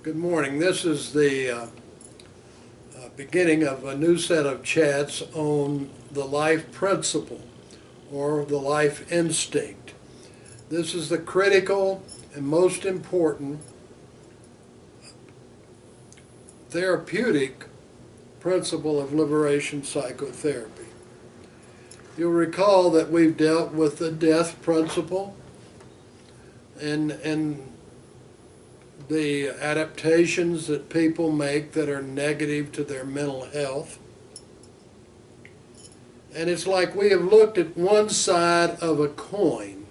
Good morning. This is the beginning of a new set of chats on the life principle or the life instinct. This is the critical and most important therapeutic principle of liberation psychotherapy. You'll recall that we've dealt with the death principle and the adaptations that people make that are negative to their mental health. And it's like we have looked at one side of a coin.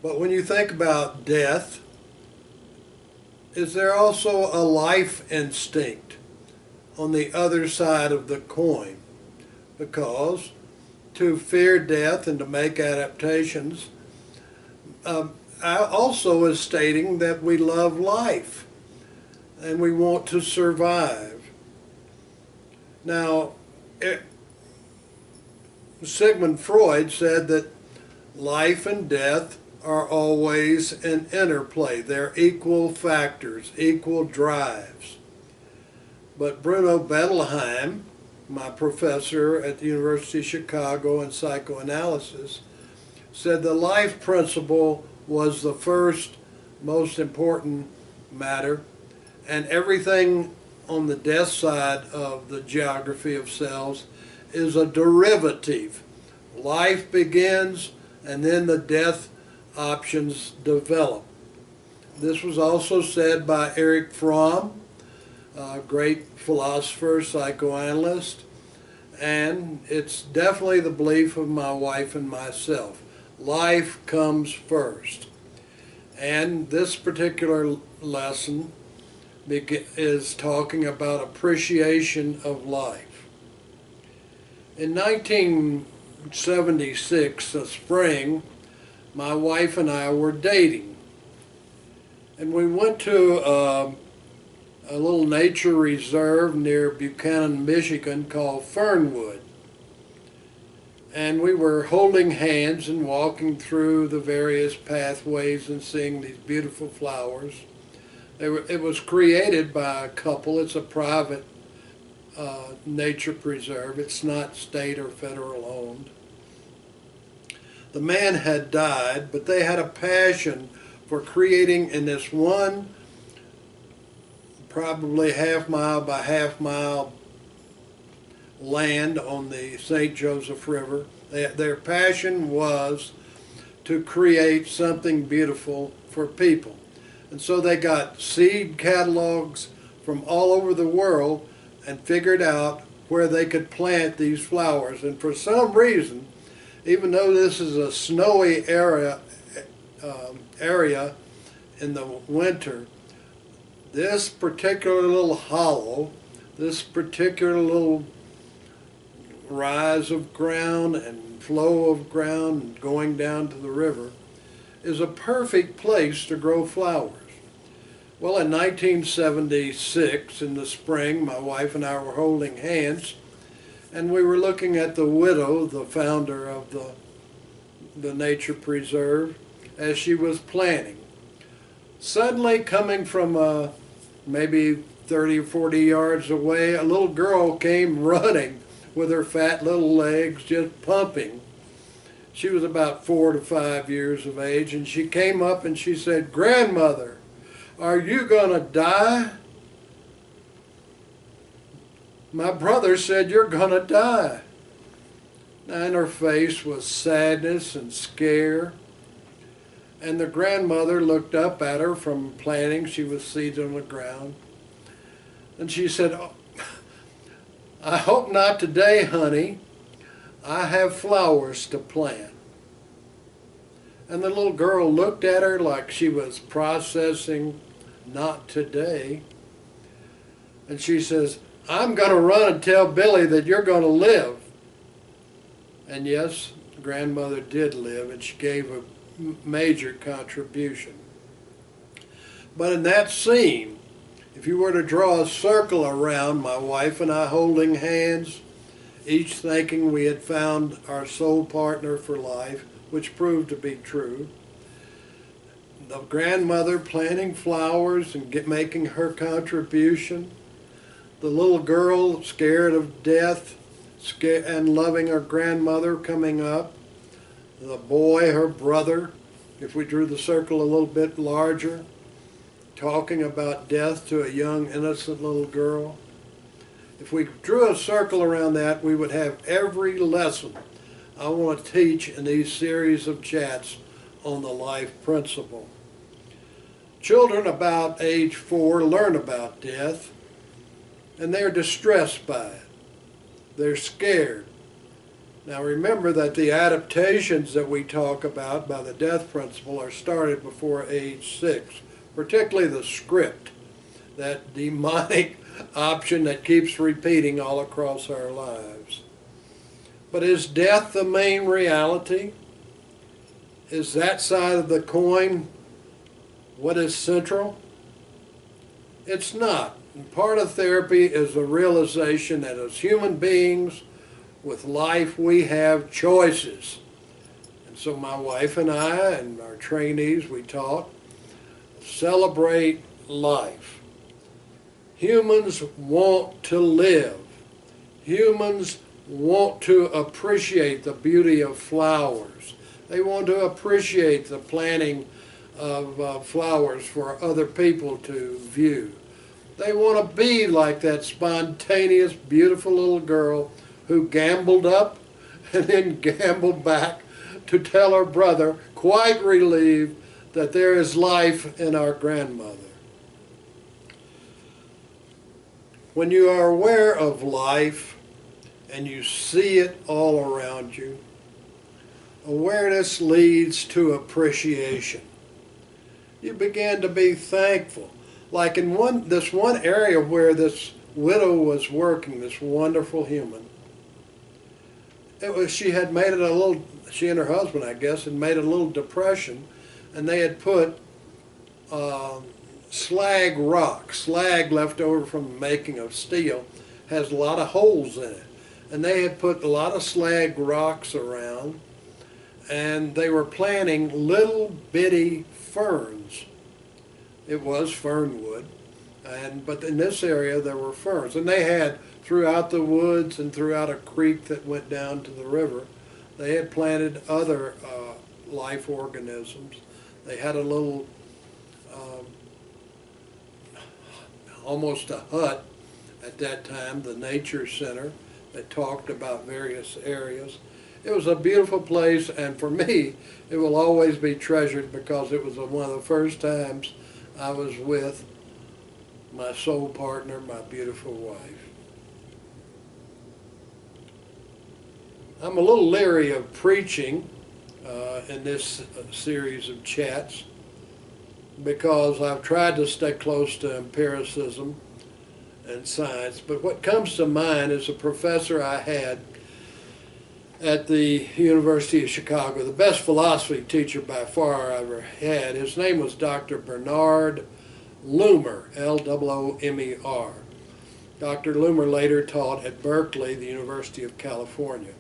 But when you think about death, is there also a life instinct on the other side of the coin? Because to fear death and to make adaptations also is stating that we love life and we want to survive. Now, Sigmund Freud said that life and death are always an interplay. They're equal factors, equal drives. But Bruno Bettelheim, my professor at the University of Chicago in psychoanalysis, said the life principle was the first most important matter, and everything on the death side of the geography of cells is a derivative. Life begins and then the death options develop. This was also said by Erich Fromm, a great philosopher, psychoanalyst, and it's definitely the belief of my wife and myself. Life comes first. And this particular lesson is talking about appreciation of life. In 1976, the spring, my wife and I were dating. And we went to a little nature reserve near Buchanan, Michigan called Fernwood. And we were holding hands and walking through the various pathways and seeing these beautiful flowers. It was created by a couple. It's a private nature preserve. It's not state or federal owned. The man had died, but they had a passion for creating in this one, probably half mile by half mile land on the St. Joseph River. Their passion was to create something beautiful for people. And so they got seed catalogs from all over the world and figured out where they could plant these flowers. And for some reason, even though this is a snowy area in the winter, this particular little hollow, this particular little rise of ground and flow of ground and going down to the river is a perfect place to grow flowers. Well, in 1976, in the spring, my wife and I were holding hands, and we were looking at the widow, the founder of the nature preserve, as she was planting. Suddenly, coming from maybe 30 or 40 yards away, a little girl came running with her fat little legs just pumping. She was about 4 to 5 years of age, and she came up and she said, "Grandmother, are you going to die? My brother said you're going to die." And her face was sadness and scare. And the grandmother looked up at her from planting. She was seated on the ground. And she said, "Oh, I hope not today, honey. I have flowers to plant." And the little girl looked at her like she was processing, "Not today." And she says, "I'm going to run and tell Billy that you're going to live." And yes, grandmother did live, and she gave a major contribution. But in that scene, if you were to draw a circle around my wife and I holding hands, each thinking we had found our soul partner for life, which proved to be true, the grandmother planting flowers and making her contribution, the little girl scared of death and loving her grandmother coming up, the boy, her brother, if we drew the circle a little bit larger, talking about death to a young innocent little girl. If we drew a circle around that, we would have every lesson I want to teach in these series of chats on the life principle. Children about age 4 learn about death, and they're distressed by it. They're scared. Now remember that the adaptations that we talk about by the death principle are started before age 6, particularly the script, that demonic option that keeps repeating all across our lives. But is death the main reality? Is that side of the coin what is central? It's not. And part of therapy is the realization that as human beings with life we have choices. And so my wife and I and our trainees, we taught, celebrate life. Humans want to live. Humans want to appreciate the beauty of flowers. They want to appreciate the planting of flowers for other people to view. They want to be like that spontaneous, beautiful little girl who gambled up and then gambled back to tell her brother, quite relieved, that there is life in our grandmother. When you are aware of life and you see it all around you, awareness leads to appreciation. You begin to be thankful. Like in this one area where this widow was working, this wonderful human, she had made it a little, she and her husband, I guess, had made a little depression, and they had put slag rock, slag left over from the making of steel, has a lot of holes in it. And they had put a lot of slag rocks around, and they were planting little bitty ferns. It was fernwood, but in this area there were ferns. And they had, throughout the woods and throughout a creek that went down to the river, they had planted other life organisms. They had a little, almost a hut at that time, the Nature Center, that talked about various areas. It was a beautiful place, and for me, it will always be treasured because it was one of the first times I was with my soul partner, my beautiful wife. I'm a little leery of preaching in this series of chats because I've tried to stay close to empiricism and science, but what comes to mind is a professor I had at the University of Chicago, the best philosophy teacher by far I ever had. His name was Dr. Bernard Loomer, L-O-O-M-E-R. Dr. Loomer later taught at Berkeley, the University of California.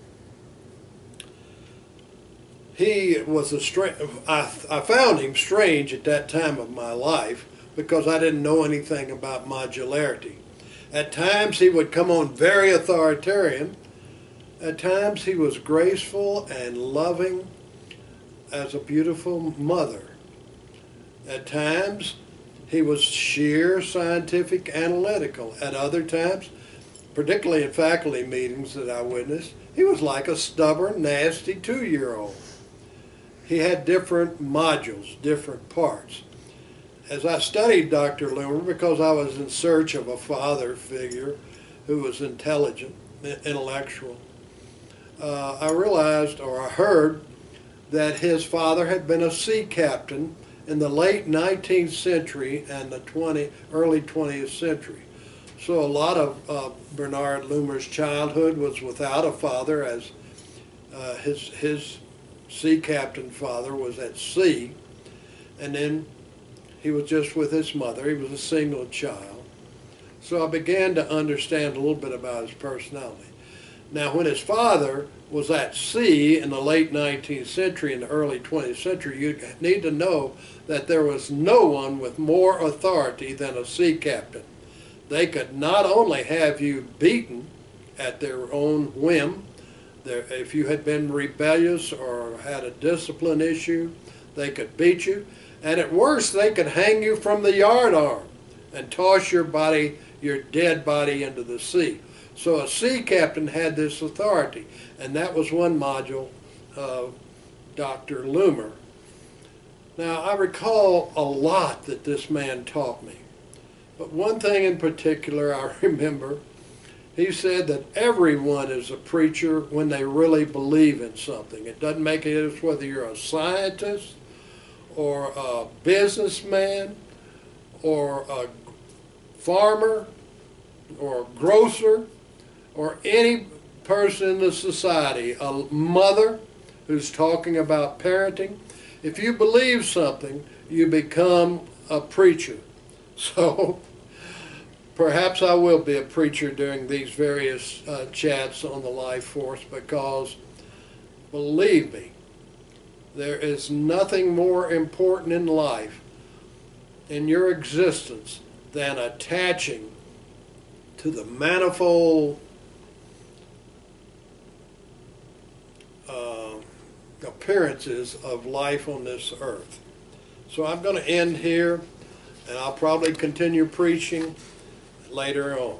He was I found him strange at that time of my life because I didn't know anything about modularity. At times he would come on very authoritarian. At times he was graceful and loving as a beautiful mother. At times he was sheer scientific analytical. At other times, particularly in faculty meetings that I witnessed, he was like a stubborn, nasty 2-year-old. He had different modules, different parts. As I studied Dr. Loomer, because I was in search of a father figure who was intelligent, intellectual, I realized, or I heard, that his father had been a sea captain in the late 19th century and the early 20th century. So a lot of Bernard Loomer's childhood was without a father, as his sea captain father was at sea, and then he was just with his mother. He was a single child. So I began to understand a little bit about his personality. Now, when his father was at sea in the late 19th century and the early 20th century, you need to know that there was no one with more authority than a sea captain. They could not only have you beaten at their own whim, if you had been rebellious or had a discipline issue, they could beat you, and at worst they could hang you from the yardarm and toss your dead body into the sea. So a sea captain had this authority, and that was one module of Dr. Loomer. Now, I recall a lot that this man taught me, but one thing in particular I remember, he said that everyone is a preacher when they really believe in something. It doesn't make any difference whether you're a scientist or a businessman or a farmer or a grocer or any person in the society, a mother who's talking about parenting. If you believe something, you become a preacher. So perhaps I will be a preacher during these various chats on the life force, because believe me, there is nothing more important in life, in your existence, than attaching to the manifold appearances of life on this earth. So I'm going to end here, and I'll probably continue preaching later on.